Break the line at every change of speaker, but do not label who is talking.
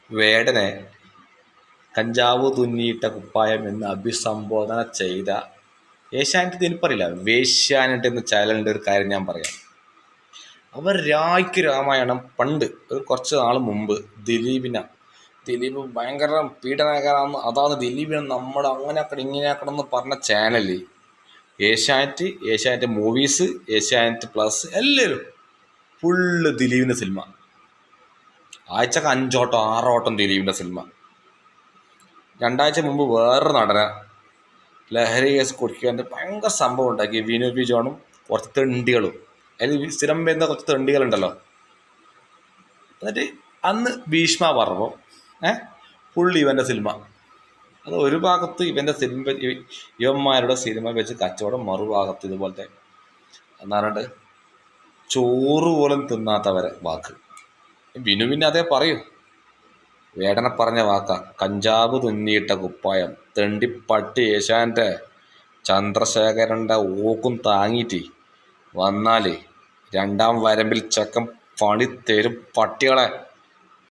വേടനെ കഞ്ചാവ് തുന്നിയിട്ട കുപ്പായം എന്ന് അഭിസംബോധന ചെയ്ത ഏഷ്യാനെറ്റ് എനിക്കറിയില്ല, വേശ്യാനെറ്റ് എന്ന ചാനലിൻ്റെ ഒരു കാര്യം ഞാൻ പറയാം. അവർ രായ്ക്ക് രാമായണം പണ്ട് ഒരു കുറച്ച് നാൾ മുമ്പ് ദിലീപ് ഭയങ്കര പീഡനകാരാന്ന്, അതാണ് ദിലീപിനെ നമ്മൾ അങ്ങനെ ആക്കണം ഇങ്ങനെ ആക്കണം എന്ന് പറഞ്ഞ channel Asianet movies, Asianet plus എല്ലാവരും ഫുള്ള് ദിലീപിൻ്റെ സിനിമ. ആഴ്ചക്ക് 5 ഓട്ടം 6 ഓട്ടം ദിലീപിൻ്റെ സിനിമ. 2 ആഴ്ച മുമ്പ് വേറൊരു നടന ലഹരി കേസ് കുടിക്കാൻ്റെ ഭയങ്കര സംഭവം ഉണ്ടാക്കി. വിനു ജോണും കുറച്ച് തെണ്ടികളും, അതിൽ സ്ഥിരം വരുന്ന കുറച്ച് തെണ്ടികളുണ്ടല്ലോ. എന്നിട്ട് അന്ന് ഭീഷ്മ പറഞ്ഞപ്പോൾ ഫുള്ള് ഇവൻ്റെ സിനിമ. അത് ഒരു ഭാഗത്ത് ഇവൻ്റെ സിനിമ, ഇവന്മാരുടെ സിനിമ വെച്ച് കച്ചവടം, മറുഭാഗത്ത് ഇതുപോലത്തെ എന്നാണ്ട് ചോറ് പോലും തിന്നാത്തവരെ വാക്ക്. വിനുവിൻ്റെ അതേ പറയൂ. വേടനെ പറഞ്ഞ വാക്ക കഞ്ചാവ് തുന്നിയിട്ട കുപ്പായം. തെണ്ടിപ്പട്ടി ഏഷ്യാൻ്റെ ചന്ദ്രശേഖരൻ്റെ ഓക്കും താങ്ങിയിട്ട് വന്നാൽ 2-ാം വരമ്പിൽ ചെക്കൻ പണി തരും പട്ടികളെ.